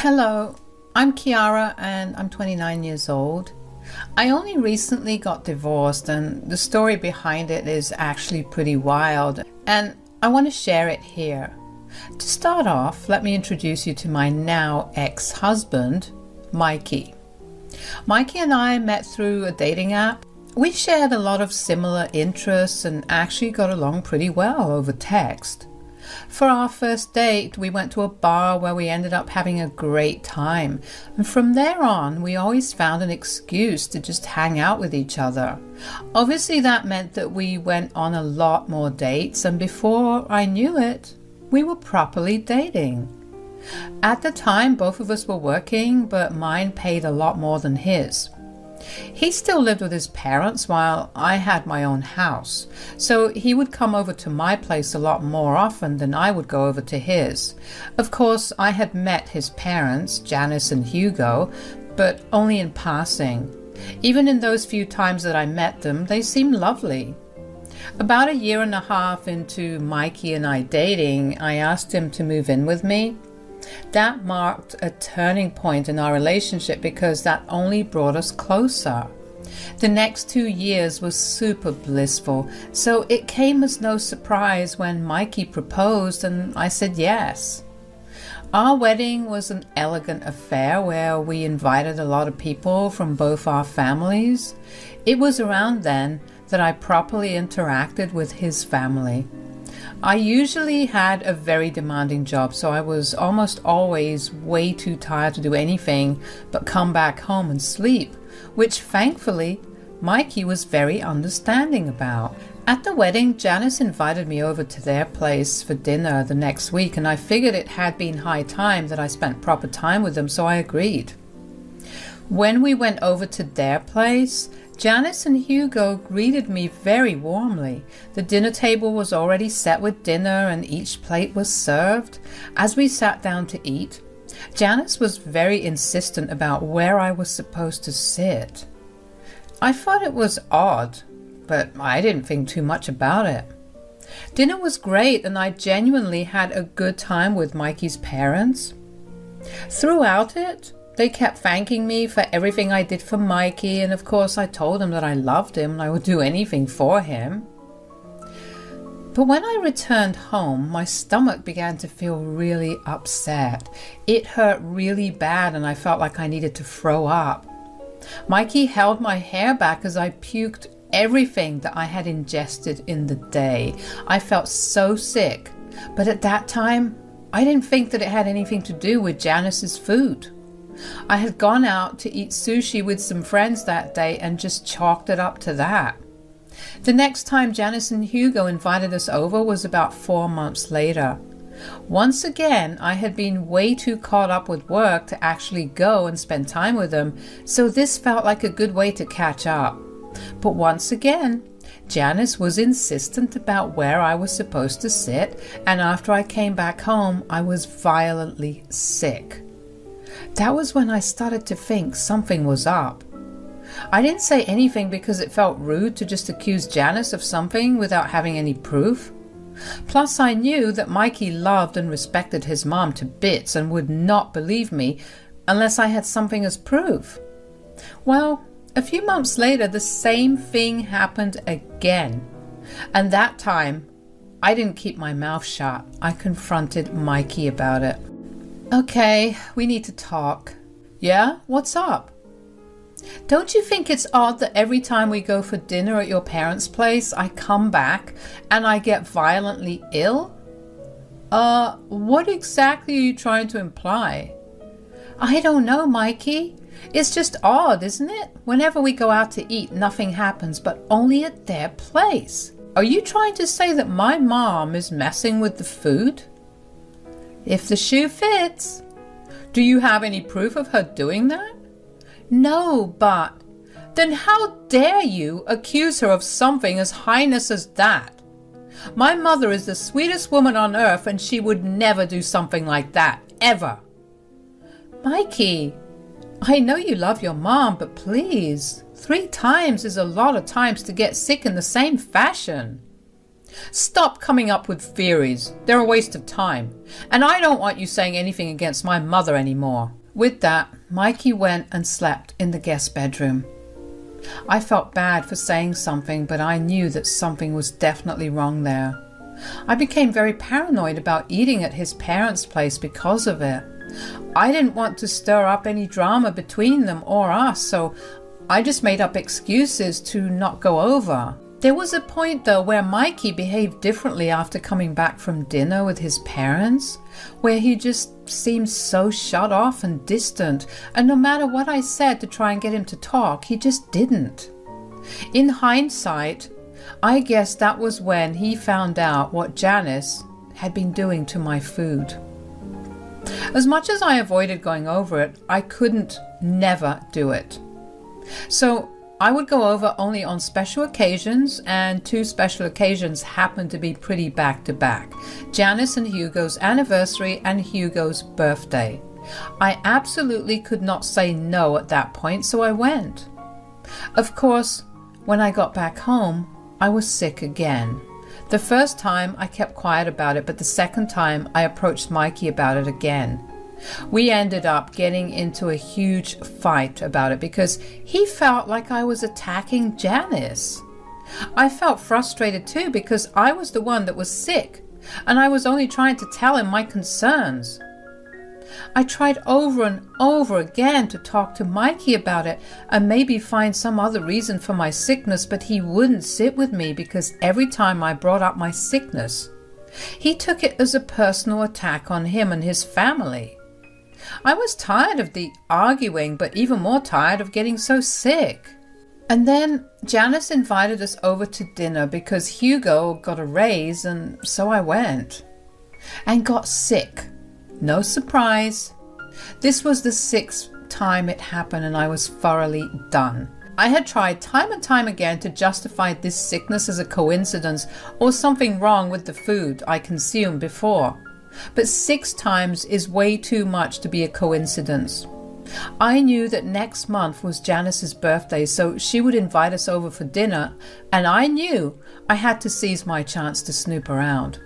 Hello, I'm Kiara and I'm 29 years old. I only recently got divorced and the story behind it is actually pretty wild and I want to share it here. To start off, let me introduce you to my now ex-husband, Mikey. Mikey and I met through a dating app. We shared a lot of similar interests and actually got along pretty well over text. For our first date, we went to a bar where we ended up having a great time. And from there on, we always found an excuse to just hang out with each other. Obviously, that meant that we went on a lot more dates, and before I knew it, we were properly dating. At the time, both of us were working, but mine paid a lot more than his. He still lived with his parents while I had my own house, so he would come over to my place a lot more often than I would go over to his. Of course, I had met his parents, Janice and Hugo, but only in passing. Even in those few times that I met them, they seemed lovely. About a year and a half into Mikey and I dating, I asked him to move in with me. That marked a turning point in our relationship because that only brought us closer. The next 2 years was super blissful, so it came as no surprise when Mikey proposed and I said yes. Our wedding was an elegant affair where we invited a lot of people from both our families. It was around then that I properly interacted with his family. I usually had a very demanding job, so I was almost always way too tired to do anything but come back home and sleep, which thankfully Mikey was very understanding about. At the wedding, Janice invited me over to their place for dinner the next week, and I figured it had been high time that I spent proper time with them, so I agreed. When we went over to their place, Janice and Hugo greeted me very warmly. The dinner table was already set with dinner and each plate was served. As we sat down to eat, Janice was very insistent about where I was supposed to sit. I thought it was odd, but I didn't think too much about it. Dinner was great and I genuinely had a good time with Mikey's parents. Throughout it, they kept thanking me for everything I did for Mikey, and of course I told them that I loved him and I would do anything for him. But when I returned home, my stomach began to feel really upset. It hurt really bad and I felt like I needed to throw up. Mikey held my hair back as I puked everything that I had ingested in the day. I felt so sick, but at that time, I didn't think that it had anything to do with Janice's food. I had gone out to eat sushi with some friends that day and just chalked it up to that. The next time Janice and Hugo invited us over was about 4 months later. Once again, I had been way too caught up with work to actually go and spend time with them, so this felt like a good way to catch up. But once again, Janice was insistent about where I was supposed to sit, and after I came back home, I was violently sick. That was when I started to think something was up. I didn't say anything because it felt rude to just accuse Janice of something without having any proof. Plus, I knew that Mikey loved and respected his mom to bits and would not believe me unless I had something as proof. Well, a few months later, the same thing happened again. And that time, I didn't keep my mouth shut. I confronted Mikey about it. Okay, we need to talk. Yeah? What's up? Don't you think it's odd that every time we go for dinner at your parents' place, I come back and I get violently ill? What exactly are you trying to imply? I don't know, Mikey. It's just odd, isn't it? Whenever we go out to eat, nothing happens, but only at their place. Are you trying to say that my mom is messing with the food? If the shoe fits. Do you have any proof of her doing that? No, but then how dare you accuse her of something as heinous as that? My mother is the sweetest woman on earth and she would never do something like that, ever. Mikey, I know you love your mom, but please, 3 times is a lot of times to get sick in the same fashion. Stop coming up with theories. They're a waste of time. And I don't want you saying anything against my mother anymore. With that, Mikey went and slept in the guest bedroom. I felt bad for saying something, but I knew that something was definitely wrong there. I became very paranoid about eating at his parents' place because of it. I didn't want to stir up any drama between them or us, so I just made up excuses to not go over. There was a point though where Mikey behaved differently after coming back from dinner with his parents, where he just seemed so shut off and distant, and no matter what I said to try and get him to talk, he just didn't. In hindsight, I guess that was when he found out what Janice had been doing to my food. As much as I avoided going over it, I couldn't never do it. So I would go over only on special occasions, and 2 special occasions happened to be pretty back to back. Janice and Hugo's anniversary and Hugo's birthday. I absolutely could not say no at that point, so I went. Of course, when I got back home, I was sick again. The first time I kept quiet about it, but the second time I approached Mikey about it again. We ended up getting into a huge fight about it because he felt like I was attacking Janice. I felt frustrated too because I was the one that was sick and I was only trying to tell him my concerns. I tried over and over again to talk to Mikey about it and maybe find some other reason for my sickness, but he wouldn't sit with me because every time I brought up my sickness, he took it as a personal attack on him and his family. I was tired of the arguing, but even more tired of getting so sick. And then Janice invited us over to dinner because Hugo got a raise, and so I went. And got sick. No surprise. This was the 6th time it happened and I was thoroughly done. I had tried time and time again to justify this sickness as a coincidence or something wrong with the food I consumed before. But 6 times is way too much to be a coincidence. I knew that next month was Janice's birthday, so she would invite us over for dinner, and I knew I had to seize my chance to snoop around.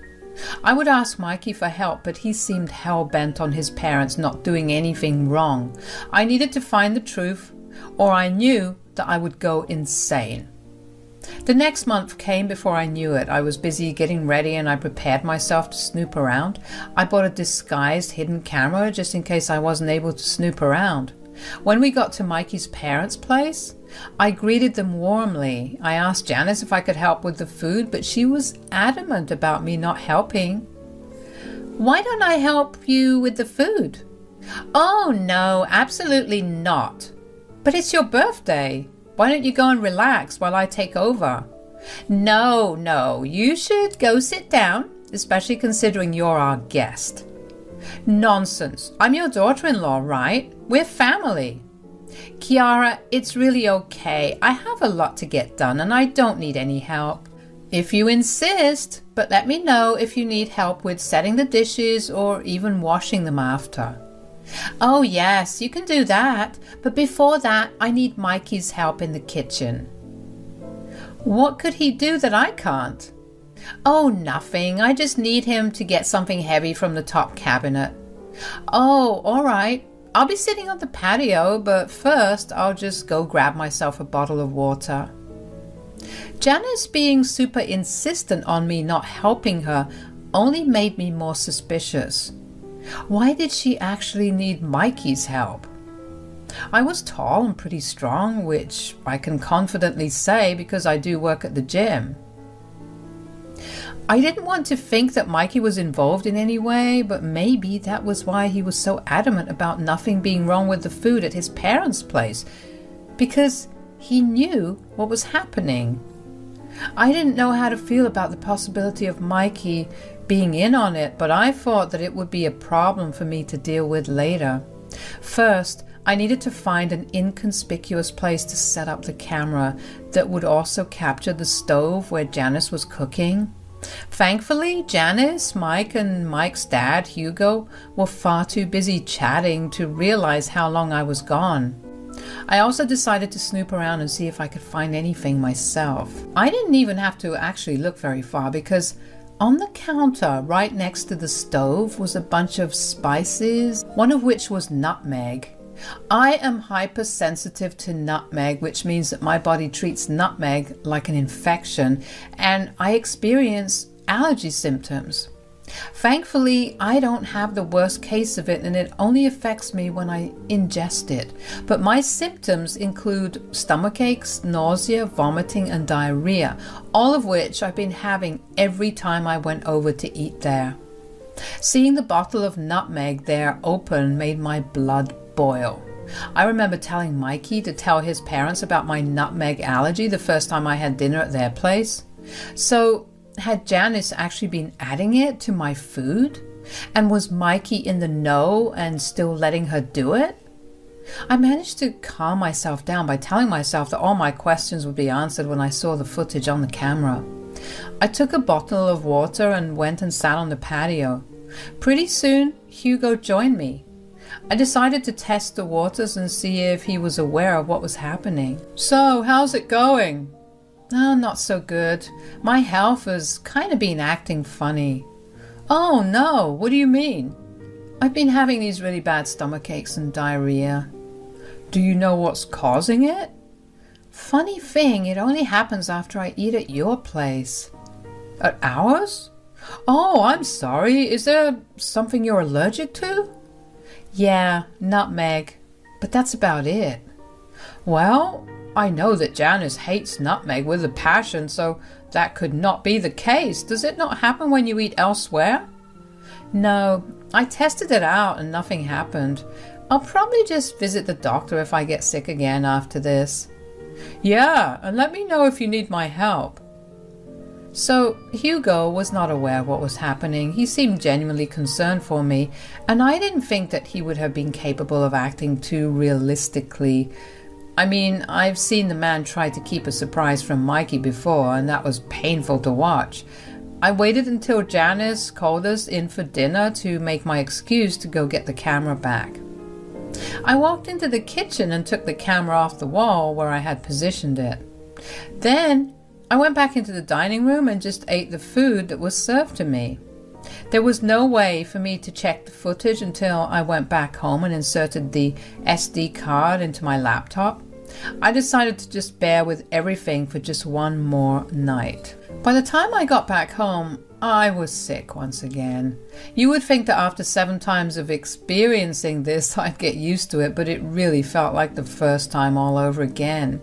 I would ask Mikey for help, but he seemed hell-bent on his parents not doing anything wrong. I needed to find the truth, or I knew that I would go insane. The next month came before I knew it. I was busy getting ready and I prepared myself to snoop around. I bought a disguised hidden camera just in case I wasn't able to snoop around. When we got to Mikey's parents' place, I greeted them warmly. I asked Janice if I could help with the food, but she was adamant about me not helping. "Why don't I help you with the food?" "Oh no, absolutely not." "But it's your birthday. Why don't you go and relax while I take over?" No, you should go sit down, especially considering you're our guest." "Nonsense. I'm your daughter-in-law, right? We're family." "Kiara, it's really okay. I have a lot to get done and I don't need any help." "If you insist, but let me know if you need help with setting the dishes or even washing them after." "Oh yes, you can do that, but before that I need Mikey's help in the kitchen." "What could he do that I can't?" "Oh, nothing. I just need him to get something heavy from the top cabinet." "Oh, all right. I'll be sitting on the patio, but first I'll just go grab myself a bottle of water." Janice being super insistent on me not helping her only made me more suspicious. Why did she actually need Mikey's help? I was tall and pretty strong, which I can confidently say because I do work at the gym. I didn't want to think that Mikey was involved in any way, but maybe that was why he was so adamant about nothing being wrong with the food at his parents' place, because he knew what was happening. I didn't know how to feel about the possibility of Mikey being in on it, but I thought that it would be a problem for me to deal with later. First, I needed to find an inconspicuous place to set up the camera that would also capture the stove where Janice was cooking. Thankfully, Janice, Mike, and Mike's dad, Hugo, were far too busy chatting to realize how long I was gone. I also decided to snoop around and see if I could find anything myself. I didn't even have to actually look very far because on the counter right next to the stove was a bunch of spices, one of which was nutmeg. I am hypersensitive to nutmeg, which means that my body treats nutmeg like an infection, and I experience allergy symptoms. Thankfully, I don't have the worst case of it, and it only affects me when I ingest it. But my symptoms include stomach aches, nausea, vomiting, and diarrhea, all of which I've been having every time I went over to eat there. Seeing the bottle of nutmeg there open made my blood boil. I remember telling Mikey to tell his parents about my nutmeg allergy the first time I had dinner at their place. So, had Janice actually been adding it to my food? And was Mikey in the know and still letting her do it? I managed to calm myself down by telling myself that all my questions would be answered when I saw the footage on the camera. I took a bottle of water and went and sat on the patio. Pretty soon, Hugo joined me. I decided to test the waters and see if he was aware of what was happening. "So, how's it going?" "Oh, not so good. My health has kind of been acting funny." "Oh no, what do you mean?" "I've been having these really bad stomach aches and diarrhea." "Do you know what's causing it?" "Funny thing, it only happens after I eat at your place." "At ours? Oh, I'm sorry. Is there something you're allergic to?" "Yeah, nutmeg. But that's about it." "Well, I know that Janice hates nutmeg with a passion, so that could not be the case. Does it not happen when you eat elsewhere?" "No, I tested it out and nothing happened. I'll probably just visit the doctor if I get sick again after this." "Yeah, and let me know if you need my help." So Hugo was not aware of what was happening. He seemed genuinely concerned for me, and I didn't think that he would have been capable of acting too realistically. I mean, I've seen the man try to keep a surprise from Mikey before, and that was painful to watch. I waited until Janice called us in for dinner to make my excuse to go get the camera back. I walked into the kitchen and took the camera off the wall where I had positioned it. Then I went back into the dining room and just ate the food that was served to me. There was no way for me to check the footage until I went back home and inserted the SD card into my laptop. I decided to just bear with everything for just one more night. By the time I got back home, I was sick once again. You would think that after 7 times of experiencing this, I'd get used to it, but it really felt like the first time all over again.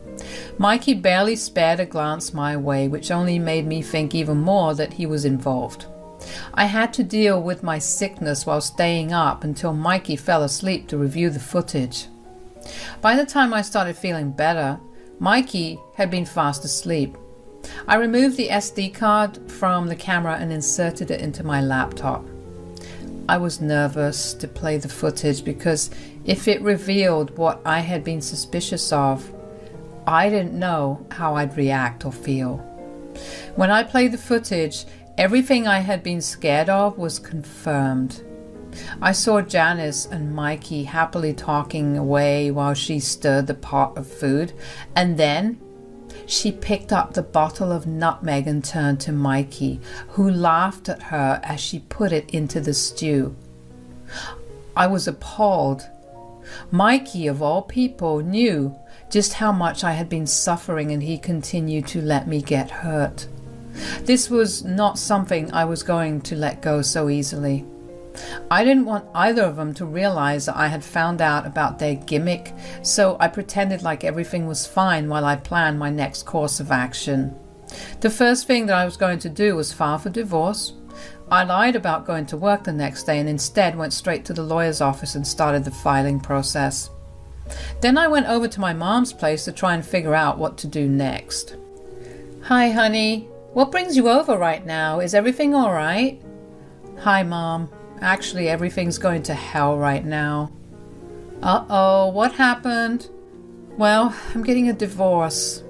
Mikey barely spared a glance my way, which only made me think even more that he was involved. I had to deal with my sickness while staying up until Mikey fell asleep to review the footage. By the time I started feeling better, Mikey had been fast asleep. I removed the SD card from the camera and inserted it into my laptop. I was nervous to play the footage because if it revealed what I had been suspicious of, I didn't know how I'd react or feel. When I played the footage, everything I had been scared of was confirmed. I saw Janice and Mikey happily talking away while she stirred the pot of food, and then she picked up the bottle of nutmeg and turned to Mikey, who laughed at her as she put it into the stew. I was appalled. Mikey, of all people, knew just how much I had been suffering, and he continued to let me get hurt. This was not something I was going to let go so easily. I didn't want either of them to realize that I had found out about their gimmick, so I pretended like everything was fine while I planned my next course of action. The first thing that I was going to do was file for divorce. I lied about going to work the next day and instead went straight to the lawyer's office and started the filing process. Then I went over to my mom's place to try and figure out what to do next. "Hi, honey. What brings you over right now? Is everything all right?" "Hi, Mom. Actually, everything's going to hell right now." "Uh-oh, what happened?" "Well, I'm getting a divorce."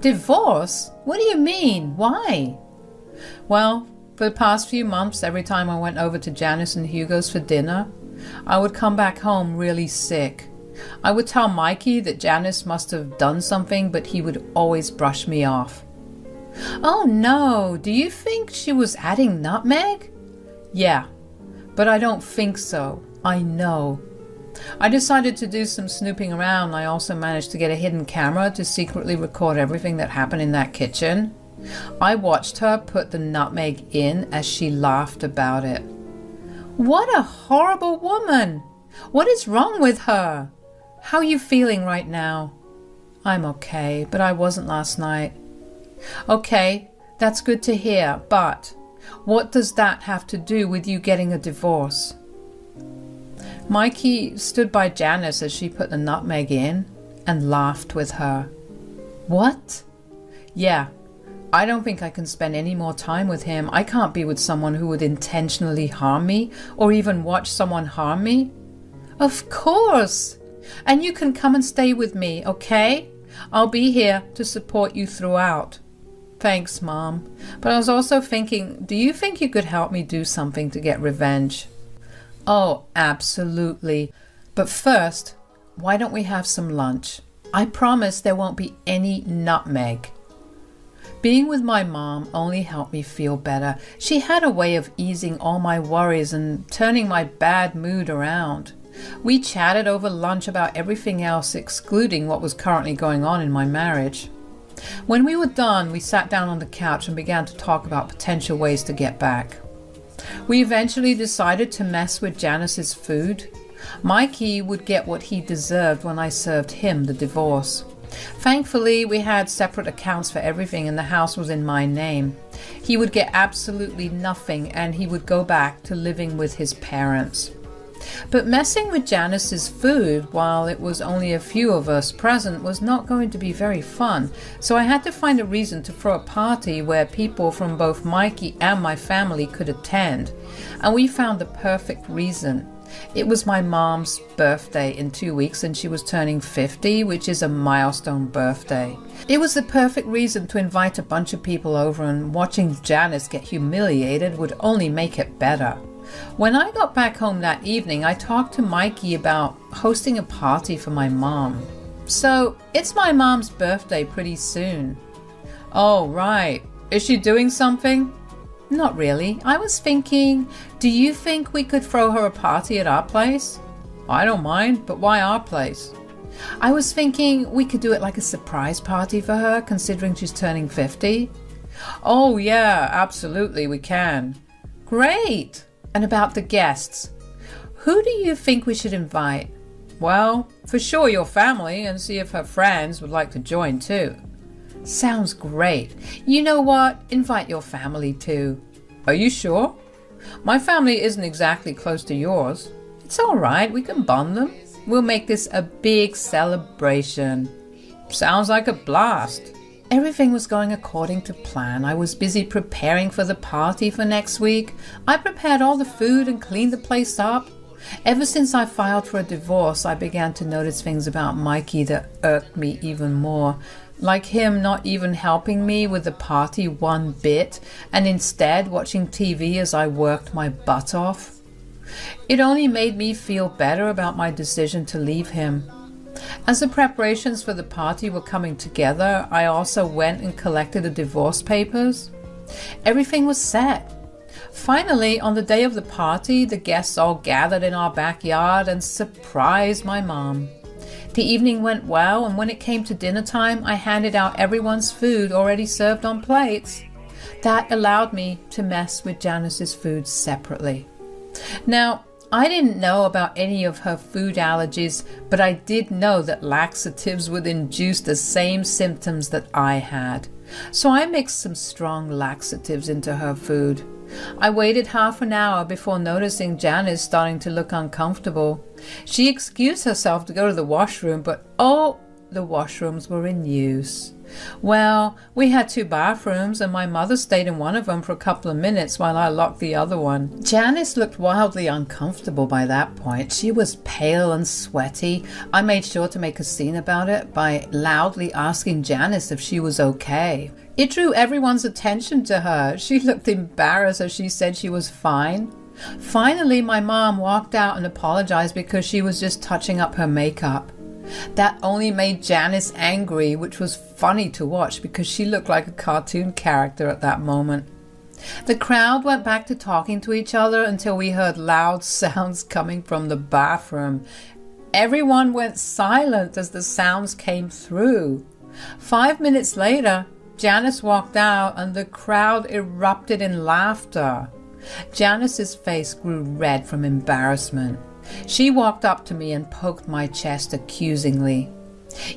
"Divorce? What do you mean? Why?" "Well, for the past few months, every time I went over to Janice and Hugo's for dinner, I would come back home really sick. I would tell Mikey that Janice must have done something, but he would always brush me off. Oh no, do you think she was adding nutmeg? Yeah, but I don't think so. I know. I decided to do some snooping around. I also managed to get a hidden camera to secretly record everything that happened in that kitchen. I watched her put the nutmeg in as she laughed about it. What a horrible woman! What is wrong with her? How are you feeling right now? I'm okay, but I wasn't last night. Okay, that's good to hear, but what does that have to do with you getting a divorce? Mikey stood by Janice as she put the nutmeg in and laughed with her. What? Yeah, I don't think I can spend any more time with him. I can't be with someone who would intentionally harm me or even watch someone harm me. Of course! And you can come and stay with me, okay? I'll be here to support you throughout. Thanks, Mom. But I was also thinking, do you think you could help me do something to get revenge? Oh, absolutely. But first, why don't we have some lunch? I promise there won't be any nutmeg. Being with my mom only helped me feel better. She had a way of easing all my worries and turning my bad mood around. We chatted over lunch about everything else, excluding what was currently going on in my marriage. When we were done, we sat down on the couch and began to talk about potential ways to get back. We eventually decided to mess with Janice's food. Mikey would get what he deserved when I served him the divorce. Thankfully, we had separate accounts for everything and the house was in my name. He would get absolutely nothing and he would go back to living with his parents. But messing with Janice's food while it was only a few of us present was not going to be very fun, so I had to find a reason to throw a party where people from both Mikey and my family could attend, and we found the perfect reason. It was my mom's birthday in 2 weeks and she was turning 50, which is a milestone birthday. It was the perfect reason to invite a bunch of people over, and watching Janice get humiliated would only make it better. When I got back home that evening, I talked to Mikey about hosting a party for my mom. So, it's my mom's birthday pretty soon. Oh, right. Is she doing something? Not really. I was thinking, do you think we could throw her a party at our place? I don't mind, but why our place? I was thinking we could do it like a surprise party for her, considering she's turning 50. Oh, yeah, absolutely, we can. Great! And about the guests, who do you think we should invite? Well, for sure your family, and see if her friends would like to join too. Sounds great. You know what? Invite your family too. Are you sure? My family isn't exactly close to yours. It's all right, we can bond them. We'll make this a big celebration. Sounds like a blast. Everything was going according to plan. I was busy preparing for the party for next week. I prepared all the food and cleaned the place up. Ever since I filed for a divorce, I began to notice things about Mikey that irked me even more. Like him not even helping me with the party one bit, and instead watching TV as I worked my butt off. It only made me feel better about my decision to leave him. As the preparations for the party were coming together, I also went and collected the divorce papers. Everything was set. Finally, on the day of the party, the guests all gathered in our backyard and surprised my mom. The evening went well, and when it came to dinner time, I handed out everyone's food already served on plates. That allowed me to mess with Janice's food separately. Now, I didn't know about any of her food allergies, but I did know that laxatives would induce the same symptoms that I had. So I mixed some strong laxatives into her food. I waited half an hour before noticing Janice starting to look uncomfortable. She excused herself to go to the washroom, but oh, the washrooms were in use. Well, we had 2 bathrooms and my mother stayed in one of them for a couple of minutes while I locked the other one. Janice looked wildly uncomfortable by that point. She was pale and sweaty. I made sure to make a scene about it by loudly asking Janice if she was okay. It drew everyone's attention to her. She looked embarrassed as she said she was fine. Finally, my mom walked out and apologized because she was just touching up her makeup. That only made Janice angry, which was funny to watch because she looked like a cartoon character at that moment. The crowd went back to talking to each other until we heard loud sounds coming from the bathroom. Everyone went silent as the sounds came through. 5 minutes later, Janice walked out and the crowd erupted in laughter. Janice's face grew red from embarrassment. She walked up to me and poked my chest accusingly.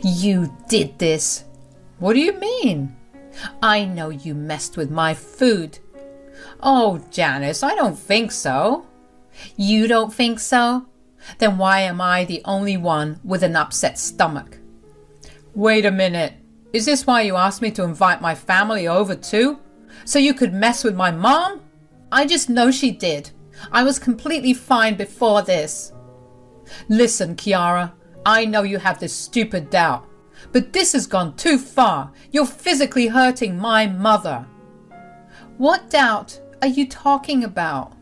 "You did this." "What do you mean?" "I know you messed with my food." "Oh, Janice, I don't think so." "You don't think so? Then why am I the only one with an upset stomach?" "Wait a minute. Is this why you asked me to invite my family over too? So you could mess with my mom?" "I just know she did. I was completely fine before this." "Listen, Kiara, I know you have this stupid doubt, but this has gone too far. You're physically hurting my mother." "What doubt are you talking about?"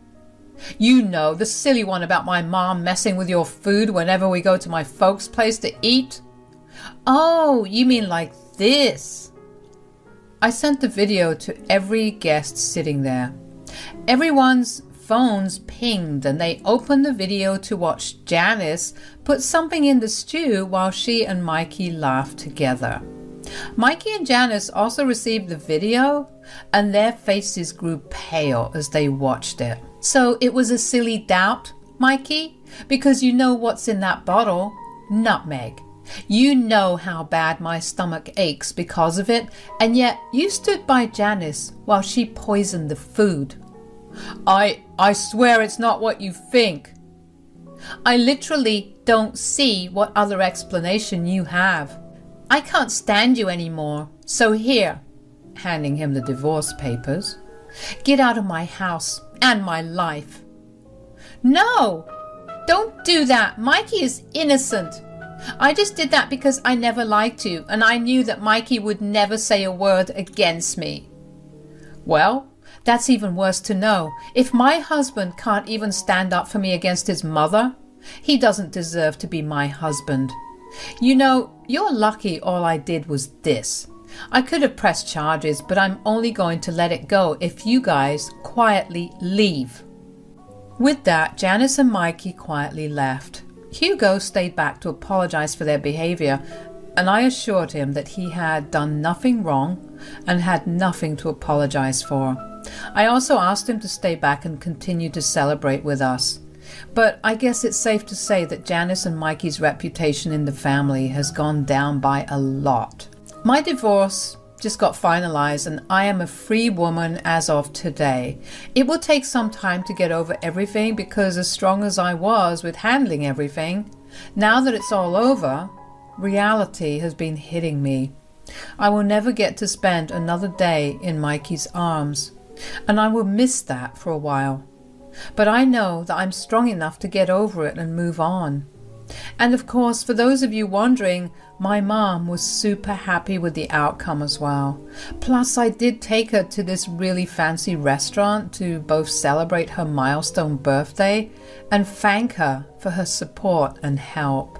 "You know, the silly one about my mom messing with your food whenever we go to my folks' place to eat." "Oh, you mean like this?" I sent the video to every guest sitting there. Everyone's phones pinged and they opened the video to watch Janice put something in the stew while she and Mikey laughed together. Mikey and Janice also received the video and their faces grew pale as they watched it. "So it was a silly doubt, Mikey? Because you know what's in that bottle? Nutmeg. You know how bad my stomach aches because of it, and yet you stood by Janice while she poisoned the food." I swear it's not what you think." "I literally don't see what other explanation you have. I can't stand you anymore. So here," handing him the divorce papers, "get out of my house and my life." "No, don't do that. Mikey is innocent. I just did that because I never liked you and I knew that Mikey would never say a word against me." "Well, that's even worse to know. If my husband can't even stand up for me against his mother, he doesn't deserve to be my husband. You know, you're lucky all I did was this. I could have pressed charges, but I'm only going to let it go if you guys quietly leave." With that, Janice and Mikey quietly left. Hugo stayed back to apologize for their behavior, and I assured him that he had done nothing wrong and had nothing to apologize for. I also asked him to stay back and continue to celebrate with us. But I guess it's safe to say that Janice and Mikey's reputation in the family has gone down by a lot. My divorce just got finalized and I am a free woman as of today. It will take some time to get over everything because as strong as I was with handling everything, now that it's all over, reality has been hitting me. I will never get to spend another day in Mikey's arms, and I will miss that for a while. But I know that I'm strong enough to get over it and move on. And of course, for those of you wondering, my mom was super happy with the outcome as well. Plus, I did take her to this really fancy restaurant to both celebrate her milestone birthday and thank her for her support and help.